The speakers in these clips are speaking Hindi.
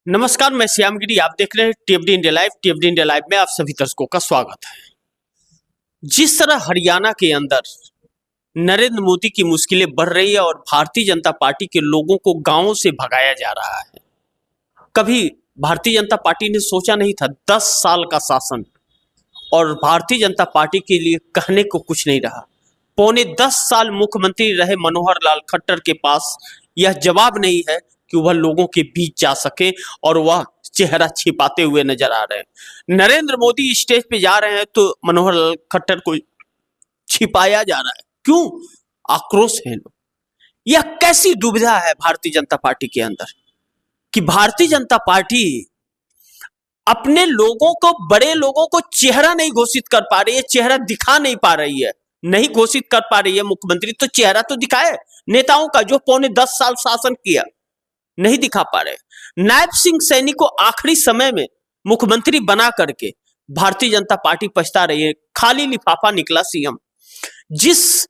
नमस्कार, मैं श्यामगिरी। आप देख रहे हैं टीएफडी इंडिया लाइव। टीएफडी इंडिया लाइव में आप सभी दर्शकों का स्वागत है। जिस तरह हरियाणा के अंदर नरेंद्र मोदी की मुश्किलें बढ़ रही है और भारतीय जनता पार्टी के लोगों को गांवों से भगाया जा रहा है, कभी भारतीय जनता पार्टी ने सोचा नहीं था। 10 साल का शासन और भारतीय जनता पार्टी के लिए कहने को कुछ नहीं रहा। पौने 10 साल मुख्यमंत्री रहे मनोहर लाल खट्टर के पास यह जवाब नहीं है कि वह लोगों के बीच जा सके और वह चेहरा छिपाते हुए नजर आ रहे हैं। नरेंद्र मोदी स्टेज पे जा रहे हैं तो मनोहर लाल खट्टर को छिपाया जा रहा है। क्यों? आक्रोश है लोग। यह कैसी दुविधा है भारतीय जनता पार्टी के अंदर कि भारतीय जनता पार्टी अपने लोगों को, बड़े लोगों को चेहरा नहीं घोषित कर पा रही है, चेहरा दिखा नहीं पा रही है, नहीं घोषित कर पा रही है। मुख्यमंत्री तो चेहरा तो दिखाए नेताओं का जो पौने 10 साल शासन किया, नहीं दिखा पा रहे। नायब सिंह सैनी को आखिरी समय में मुख्यमंत्री बना करके भारतीय जनता पार्टी पछता रही है। खाली लिफाफा निकला सीएम। जिस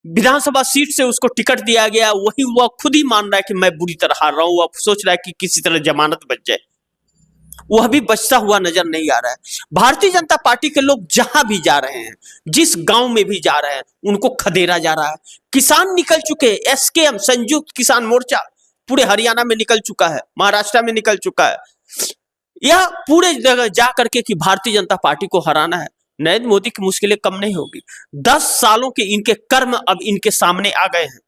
विधानसभा सीट से उसको टिकट दिया गया वही वह खुद ही मान रहा है कि मैं बुरी तरह हार रहा हूं। वह सोच रहा है कि किसी तरह जमानत बच जाए, वह भी बचता हुआ नजर नहीं आ रहा है। भारतीय जनता पार्टी के लोग जहां भी जा रहे हैं, जिस गांव में भी जा रहे हैं, उनको खदेड़ा जा रहा है। किसान निकल चुके हैं। एसकेएम संयुक्त किसान मोर्चा पूरे हरियाणा में निकल चुका है, महाराष्ट्र में निकल चुका है। यह पूरे जगह जा करके कि भारतीय जनता पार्टी को हराना है। नरेंद्र मोदी की मुश्किलें कम नहीं होगी। 10 सालों के इनके कर्म अब इनके सामने आ गए हैं,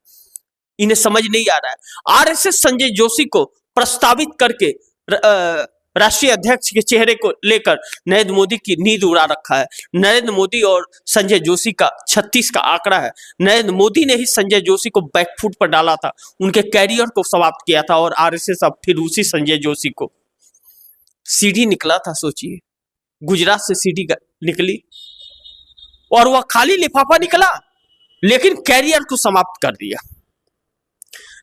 इन्हें समझ नहीं आ रहा है। आरएसएस संजय जोशी को प्रस्तावित करके राष्ट्रीय अध्यक्ष के चेहरे को लेकर नरेंद्र मोदी की नींद उड़ा रखा है। नरेंद्र मोदी और संजय जोशी का 36 का आंकड़ा है। नरेंद्र मोदी ने ही संजय जोशी को बैकफुट पर डाला था, उनके कैरियर को समाप्त किया था, और आरएसएस अब फिर उसी संजय जोशी को सीढ़ी निकला था। सोचिए, गुजरात से सीढ़ी निकली और वह खाली लिफाफा निकला, लेकिन कैरियर को समाप्त कर दिया।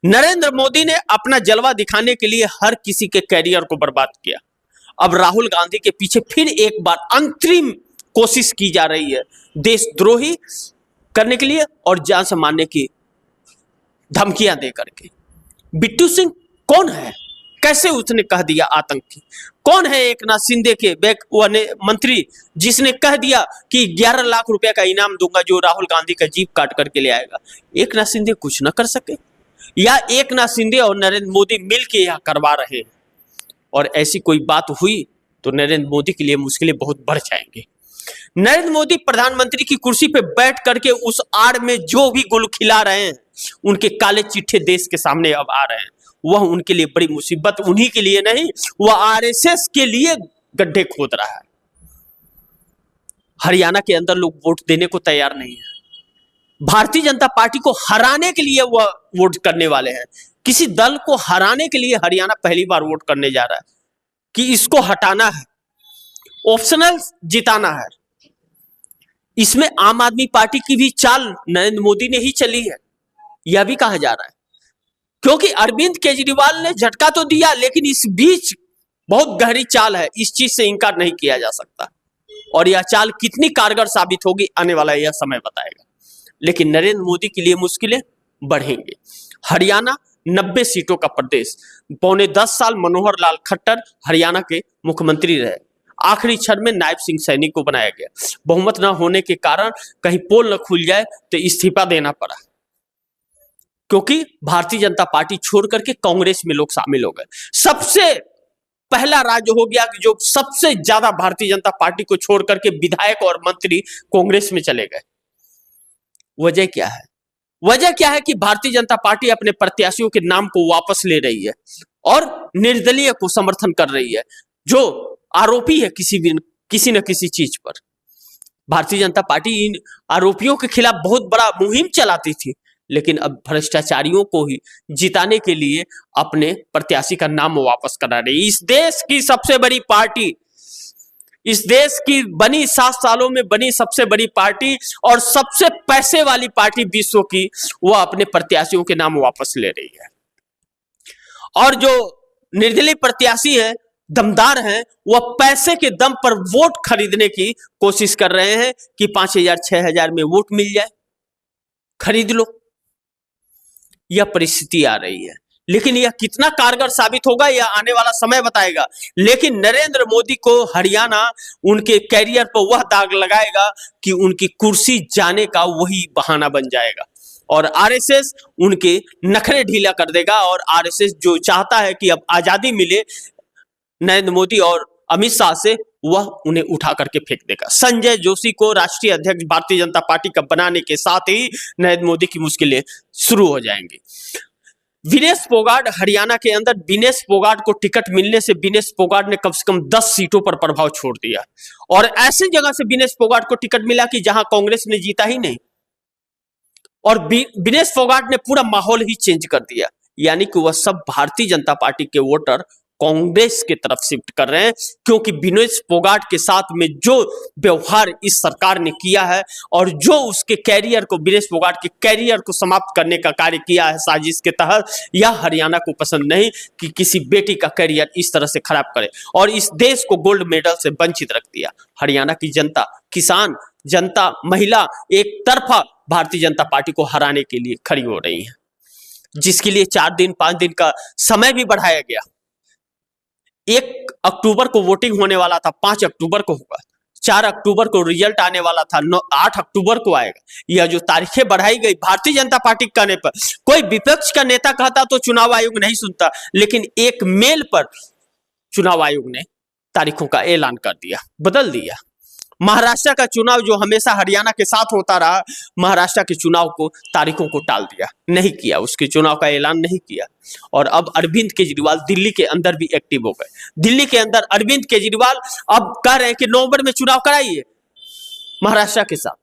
नरेंद्र मोदी ने अपना जलवा दिखाने के लिए हर किसी के कैरियर को बर्बाद किया। अब राहुल गांधी के पीछे फिर एक बार अंतरिम कोशिश की जा रही है देशद्रोही करने के लिए और जान से मारने की धमकियां दे करके। बिट्टू सिंह कौन है? कैसे उसने कह दिया आतंकी? कौन है एकनाथ शिंदे के मंत्री जिसने कह दिया कि 11 लाख रुपए का इनाम दूंगा जो राहुल गांधी का जीप काट करके ले आएगा? एकनाथ शिंदे कुछ ना कर सके, या एकनाथ शिंदे और नरेंद्र मोदी मिलकर यह करवा रहे हैं? और ऐसी कोई बात हुई तो नरेंद्र मोदी के लिए मुश्किलें बहुत बढ़ जाएंगी। नरेंद्र मोदी प्रधानमंत्री की कुर्सी पे बैठ करके उस आड़ में जो भी गुल खिला रहे हैं, उनके काले चिट्ठे देश के सामने अब आ रहे हैं। वह उनके लिए बड़ी मुसीबत, उन्हीं के लिए नहीं, वह आरएसएस के लिए गड्ढे खोद रहा है। हरियाणा के अंदर लोग वोट देने को तैयार नहीं है। भारतीय जनता पार्टी को हराने के लिए वह वोट करने वाले हैं। किसी दल को हराने के लिए हरियाणा पहली बार वोट करने जा रहा है कि इसको हटाना है, ऑप्शनल जिताना है। इसमें आम आदमी पार्टी की भी चाल नरेंद्र मोदी ने ही चली है, यह भी कहा जा रहा है। क्योंकि अरविंद केजरीवाल ने झटका तो दिया, लेकिन इस बीच बहुत गहरी चाल है, इस चीज से इनकार नहीं किया जा सकता। और यह चाल कितनी कारगर साबित होगी आने वाला यह समय बताएगा। लेकिन नरेंद्र मोदी के लिए मुश्किलें बढ़ेंगी। हरियाणा 90 सीटों का प्रदेश, पौने 10 साल मनोहर लाल खट्टर हरियाणा के मुख्यमंत्री रहे। आखिरी क्षण में नायब सिंह सैनी को बनाया गया। बहुमत न होने के कारण कहीं पोल न खुल जाए तो इस्तीफा देना पड़ा, क्योंकि भारतीय जनता पार्टी छोड़ करके कांग्रेस में लोग शामिल हो गए। सबसे पहला राज्य हो गया कि जो सबसे ज्यादा भारतीय जनता पार्टी को छोड़ करके विधायक और मंत्री कांग्रेस में चले गए। वजह क्या है? वजह क्या है कि भारतीय जनता पार्टी अपने प्रत्याशियों के नाम को वापस ले रही है और निर्दलीय को समर्थन कर रही है, जो आरोपी है किसी न किसी चीज पर। भारतीय जनता पार्टी इन आरोपियों के खिलाफ बहुत बड़ा मुहिम चलाती थी, लेकिन अब भ्रष्टाचारियों को ही जिताने के लिए अपने प्रत्याशी का नाम वापस करा रही। इस देश की सबसे बड़ी पार्टी, इस देश की बनी 7 सालों में बनी सबसे बड़ी पार्टी और सबसे पैसे वाली पार्टी विश्व की, वह अपने प्रत्याशियों के नाम वापस ले रही है। और जो निर्दलीय प्रत्याशी हैं, दमदार हैं, वह पैसे के दम पर वोट खरीदने की कोशिश कर रहे हैं कि 5,000 6,000 में वोट मिल जाए, खरीद लो। यह परिस्थिति आ रही है। लेकिन यह कितना कारगर साबित होगा यह आने वाला समय बताएगा। लेकिन नरेंद्र मोदी को हरियाणा उनके कैरियर पर वह दाग लगाएगा कि उनकी कुर्सी जाने का वही बहाना बन जाएगा और आरएसएस उनके नखरे ढीला कर देगा। और आरएसएस जो चाहता है कि अब आजादी मिले नरेंद्र मोदी और अमित शाह से, वह उन्हें उठा करके फेंक देगा। संजय जोशी को राष्ट्रीय अध्यक्ष भारतीय जनता पार्टी का बनाने के साथ ही नरेंद्र मोदी की मुश्किलें शुरू हो जाएंगी। विनेश फोगाट हरियाणा के अंदर, विनेश फोगाट को टिकट मिलने से विनेश फोगाट ने कम से कम 10 सीटों पर प्रभाव छोड़ दिया और ऐसी जगह से विनेश फोगाट को टिकट मिला कि जहां कांग्रेस ने जीता ही नहीं और विनेश फोगाट ने पूरा माहौल ही चेंज कर दिया। यानी कि वह सब भारतीय जनता पार्टी के वोटर कांग्रेस की तरफ शिफ्ट कर रहे हैं, क्योंकि विनेश फोगाट के साथ में जो व्यवहार इस सरकार ने किया है और जो उसके कैरियर को, विनेश फोगाट के कैरियर को समाप्त करने का कार्य किया है साजिश के तहत, यह हरियाणा को पसंद नहीं कि किसी बेटी का कैरियर इस तरह से खराब करे और इस देश को गोल्ड मेडल से वंचित रख दिया। हरियाणा की जनता, किसान जनता, महिला एक तरफा भारतीय जनता पार्टी को हराने के लिए खड़ी हो रही है, जिसके लिए 4 दिन 5 दिन का समय भी बढ़ाया गया। 1 अक्टूबर को वोटिंग होने वाला था, 5 अक्टूबर को होगा, 4 अक्टूबर को रिजल्ट आने वाला था, 8 अक्टूबर को आएगा। यह जो तारीखें बढ़ाई गई भारतीय जनता पार्टी के कहने पर, कोई विपक्ष का नेता कहता तो चुनाव आयोग नहीं सुनता, लेकिन एक मेल पर चुनाव आयोग ने तारीखों का ऐलान कर दिया, बदल दिया। महाराष्ट्र का चुनाव जो हमेशा हरियाणा के साथ होता रहा, महाराष्ट्र के चुनाव को, तारीखों को टाल दिया, नहीं किया, उसके चुनाव का ऐलान नहीं किया। और अब अरविंद केजरीवाल दिल्ली के अंदर भी एक्टिव हो गए। दिल्ली के अंदर अरविंद केजरीवाल अब कह रहे हैं कि नवंबर में चुनाव कराइए महाराष्ट्र के साथ।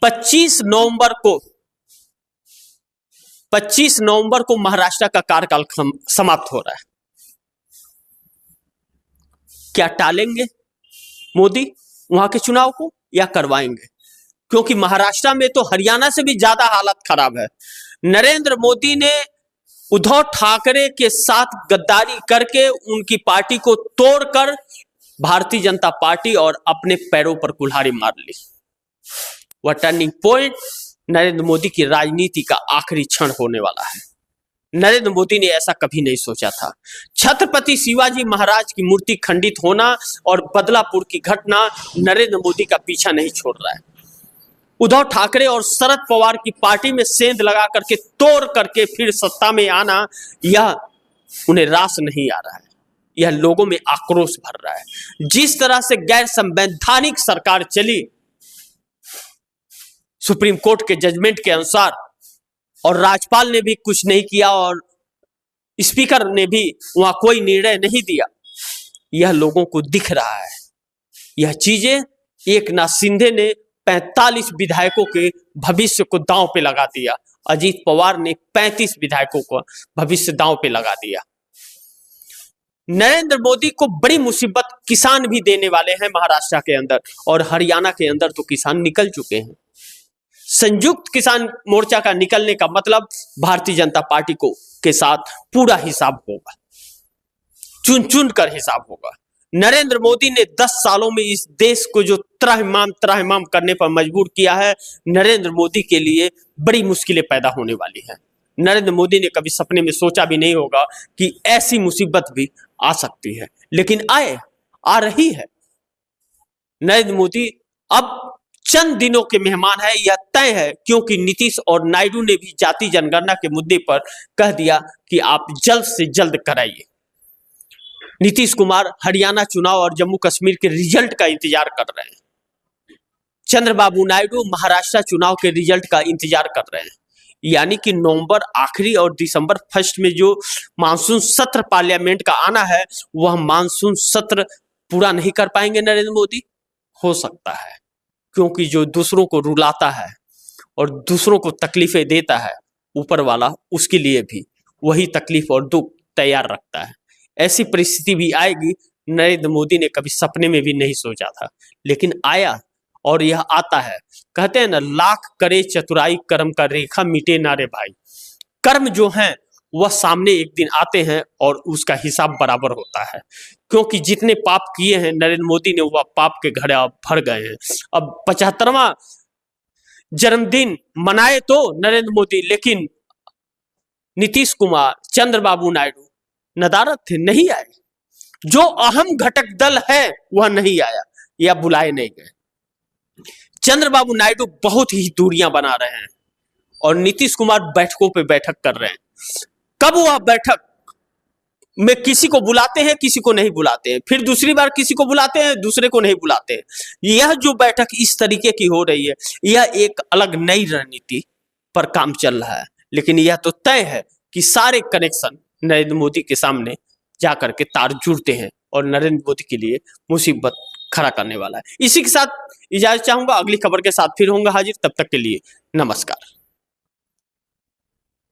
25 नवंबर को महाराष्ट्र का कार्यकाल समाप्त हो रहा है। क्या टालेंगे मोदी वहां के चुनाव को या करवाएंगे? क्योंकि महाराष्ट्र में तो हरियाणा से भी ज्यादा हालत खराब है। नरेंद्र मोदी ने उद्धव ठाकरे के साथ गद्दारी करके उनकी पार्टी को तोड़कर भारतीय जनता पार्टी और अपने पैरों पर कुल्हाड़ी मार ली। वह टर्निंग पॉइंट नरेंद्र मोदी की राजनीति का आखिरी क्षण होने वाला है। नरेंद्र मोदी ने ऐसा कभी नहीं सोचा था। छत्रपति शिवाजी महाराज की मूर्ति खंडित होना और बदलापुर की घटना नरेंद्र मोदी का पीछा नहीं छोड़ रहा है। उद्धव ठाकरे और शरद पवार की पार्टी में सेंध लगा करके, तोड़ करके फिर सत्ता में आना, यह उन्हें रास नहीं आ रहा है, यह लोगों में आक्रोश भर रहा है। जिस तरह से गैर संवैधानिक सरकार चली, सुप्रीम कोर्ट के जजमेंट के अनुसार, और राज्यपाल ने भी कुछ नहीं किया और स्पीकर ने भी वहां कोई निर्णय नहीं दिया, यह लोगों को दिख रहा है। यह चीजें एकनाथ शिंदे ने 45 विधायकों के भविष्य को दांव पे लगा दिया। अजीत पवार ने 35 विधायकों को भविष्य दांव पे लगा दिया। नरेंद्र मोदी को बड़ी मुसीबत किसान भी देने वाले हैं महाराष्ट्र के अंदर, और हरियाणा के अंदर तो किसान निकल चुके हैं। संयुक्त किसान मोर्चा का निकलने का मतलब भारतीय जनता पार्टी को के साथ पूरा हिसाब होगा, चुन चुन कर हिसाब होगा। नरेंद्र मोदी ने 10 सालों में इस देश को जो त्राहिमाम करने पर मजबूर किया है, नरेंद्र मोदी के लिए बड़ी मुश्किलें पैदा होने वाली हैं। नरेंद्र मोदी ने कभी सपने में सोचा भी नहीं होगा कि ऐसी मुसीबत भी आ सकती है, लेकिन आ रही है। नरेंद्र मोदी अब चंद दिनों के मेहमान है, यह तय है, क्योंकि नीतीश और नायडू ने भी जाति जनगणना के मुद्दे पर कह दिया कि आप जल्द से जल्द कराइए। नीतीश कुमार हरियाणा चुनाव और जम्मू कश्मीर के रिजल्ट का इंतजार कर रहे हैं। चंद्रबाबू नायडू महाराष्ट्र चुनाव के रिजल्ट का इंतजार कर रहे हैं। यानी कि नवंबर आखिरी और दिसंबर फर्स्ट में जो मानसून सत्र पार्लियामेंट का आना है, वह मानसून सत्र पूरा नहीं कर पाएंगे नरेंद्र मोदी। हो सकता है, क्योंकि जो दूसरों को रुलाता है और दूसरों को तकलीफें देता है, ऊपर वाला उसके लिए भी वही तकलीफ और दुख तैयार रखता है। ऐसी परिस्थिति भी आएगी, नरेंद्र मोदी ने कभी सपने में भी नहीं सोचा था, लेकिन आया और यह आता है। कहते हैं ना, लाख करे चतुराई कर्म का रेखा मिटे ना रे भाई। कर्म जो हैं वह सामने एक दिन आते हैं और उसका हिसाब बराबर होता है, क्योंकि जितने पाप किए हैं नरेंद्र मोदी ने, वह पाप के घड़े अब भर गए हैं। अब 75वां जन्मदिन मनाए तो नरेंद्र मोदी, लेकिन नीतीश कुमार, चंद्रबाबू नायडू नदारद थे, नहीं आए। जो अहम घटक दल है वह नहीं आया या बुलाए नहीं गए। चंद्रबाबू नायडू बहुत ही दूरियां बना रहे हैं और नीतीश कुमार बैठकों पे बैठक कर रहे हैं। कब वह बैठक में किसी को बुलाते हैं, किसी को नहीं बुलाते हैं, फिर दूसरी बार किसी को बुलाते हैं, दूसरे को नहीं बुलाते हैं। यह जो बैठक इस तरीके की हो रही है, यह एक अलग नई रणनीति पर काम चल रहा है। लेकिन यह तो तय है कि सारे कनेक्शन नरेंद्र मोदी के सामने जाकर के तार जुड़ते हैं और नरेंद्र मोदी के लिए मुसीबत खड़ा करने वाला है। इसी के साथ इजाजत चाहूंगा, अगली खबर के साथ फिर होंगे हाजिर। तब तक के लिए नमस्कार।